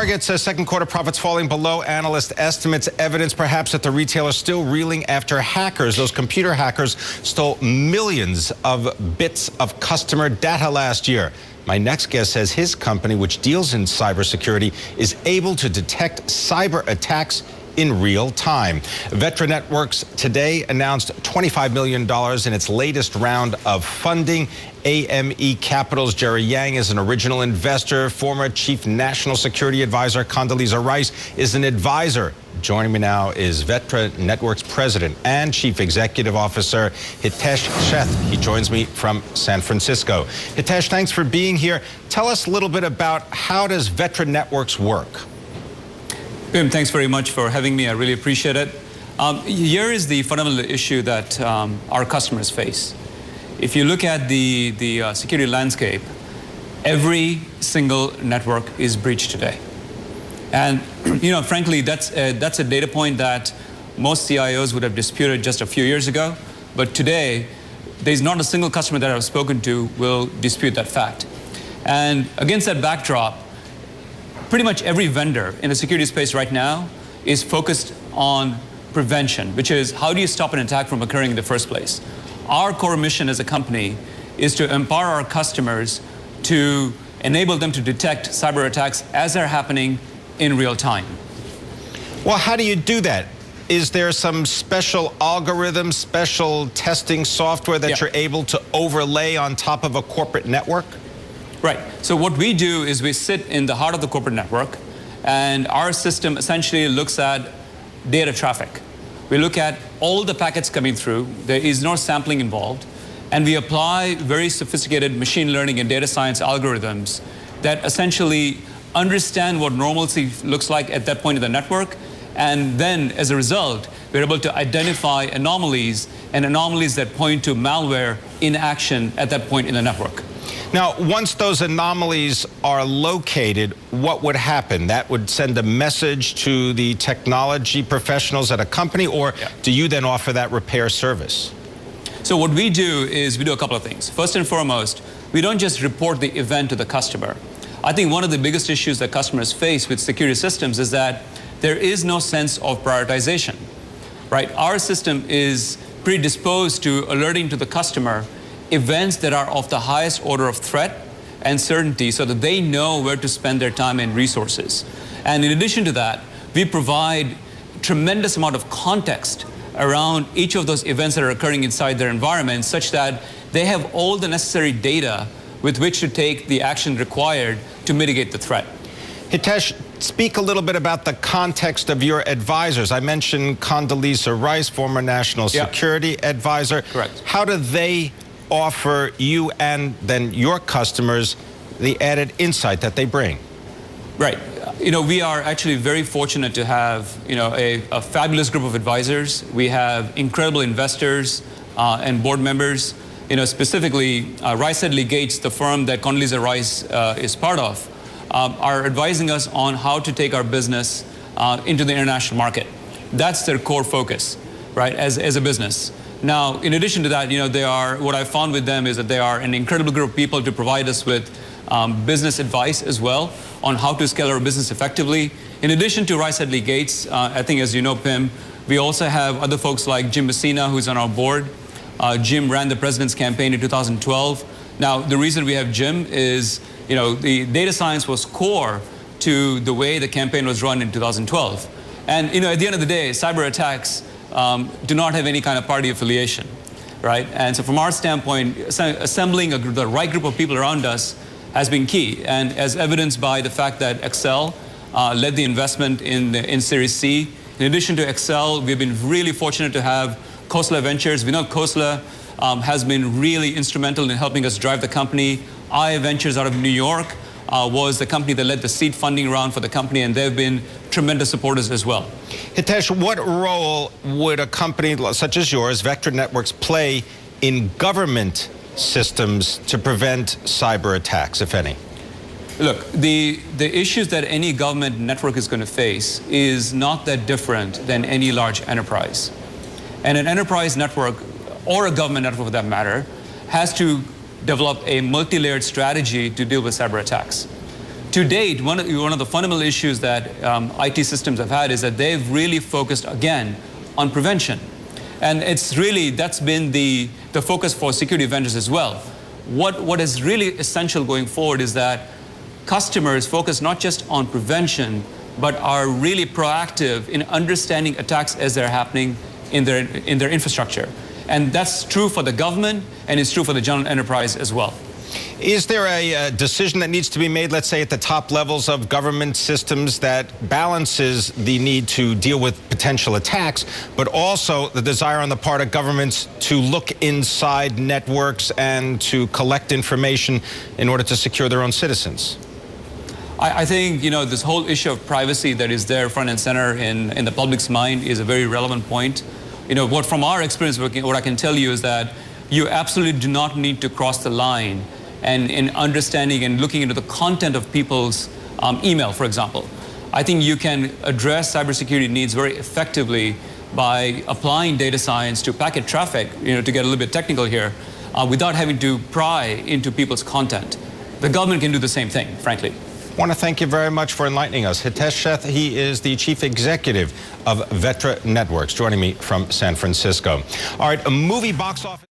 Target says second quarter profits falling below analyst estimates, evidence perhaps that the retailer is still reeling after hackers. Those computer hackers stole millions of bits of customer data last year. My next guest says his company, which deals in cybersecurity, is able to detect cyber attacks in real time. Vectra Networks today announced $25 million in its latest round of funding. AME Capital's Jerry Yang is an original investor. Former Chief National Security Advisor Condoleezza Rice is an advisor. Joining me now is Vectra Networks President and Chief Executive Officer Hitesh Sheth. He joins me from San Francisco. Hitesh, thanks for being here. Tell us a little bit about how does Vectra Networks work? Pimm, thanks very much for having me. I really appreciate it. Here is the fundamental issue that our customers face. If you look at the security landscape, every single network is breached today. And frankly, that's a data point that most CIOs would have disputed just a few years ago. But today, there's not a single customer that I've spoken to will dispute that fact. And against that backdrop, pretty much every vendor in the security space right now is focused on prevention, which is how do you stop an attack from occurring in the first place? Our core mission as a company is to empower our customers to enable them to detect cyber attacks as they're happening in real time. Well, how do you do that? Is there some special algorithm, special testing software that you're able to overlay on top of a corporate network? Right. So what we do is we sit in the heart of the corporate network, and our system essentially looks at data traffic. We look at all the packets coming through. There is no sampling involved, and we apply very sophisticated machine learning and data science algorithms that essentially understand what normalcy looks like at that point in the network, and then as a result, we're able to identify anomalies and anomalies that point to malware in action at that point in the network. Now, once those anomalies are located, what would happen? That would send a message to the technology professionals at a company, or do you then offer that repair service? So what we do is we do a couple of things. First and foremost, we don't just report the event to the customer. I think one of the biggest issues that customers face with security systems is that there is no sense of prioritization, right? Our system is predisposed to alerting to the customer events that are of the highest order of threat and certainty so that they know where to spend their time and resources. And in addition to that, we provide tremendous amount of context around each of those events that are occurring inside their environment such that they have all the necessary data with which to take the action required to mitigate the threat. Hitesh, speak a little bit about the context of your advisors. I mentioned Condoleezza Rice, former National Security Advisor. Correct. How do they offer you and then your customers the added insight that they bring? Right. We are actually very fortunate to have, a fabulous group of advisors. We have incredible investors and board members. Specifically, Rice Hedley Gates, the firm that Condoleezza Rice is part of, are advising us on how to take our business into the international market. That's their core focus, right, as a business. Now, in addition to that, what I found with them is that they are an incredible group of people to provide us with business advice as well on how to scale our business effectively. In addition to Rice Hedley Gates, I think as you know, Pimm, we also have other folks like Jim Messina, who's on our board. Jim ran the president's campaign in 2012. Now, the reason we have Jim is, the data science was core to the way the campaign was run in 2012. And, at the end of the day, cyber attacks do not have any kind of party affiliation, right? And so from our standpoint, assembling the right group of people around us has been key. And as evidenced by the fact that Excel led the investment in Series C. In addition to Excel, we've been really fortunate to have Khosla Ventures. We know Khosla has been really instrumental in helping us drive the company. IA Ventures out of New York was the company that led the seed funding round for the company, and they've been tremendous supporters as well. Hitesh, what role would a company such as yours, Vectra Networks, play in government systems to prevent cyber attacks, if any? Look, the issues that any government network is going to face is not that different than any large enterprise. And an enterprise network, or a government network for that matter, has to develop a multi-layered strategy to deal with cyber attacks. To date, one of the fundamental issues that IT systems have had is that they've really focused, again, on prevention. And that's been the focus for security vendors as well. What is really essential going forward is that customers focus not just on prevention, but are really proactive in understanding attacks as they're happening in their infrastructure. And that's true for the government, and it's true for the general enterprise as well. Is there a decision that needs to be made, let's say, at the top levels of government systems that balances the need to deal with potential attacks, but also the desire on the part of governments to look inside networks and to collect information in order to secure their own citizens? I think, this whole issue of privacy that is there front and center in the public's mind is a very relevant point. From our experience working, what I can tell you is that you absolutely do not need to cross the line and in understanding and looking into the content of people's email, for example. I think you can address cybersecurity needs very effectively by applying data science to packet traffic, to get a little bit technical here, without having to pry into people's content. The government can do the same thing, frankly. I want to thank you very much for enlightening us. Hitesh Sheth, he is the chief executive of Vectra Networks, joining me from San Francisco. All right, a movie box office.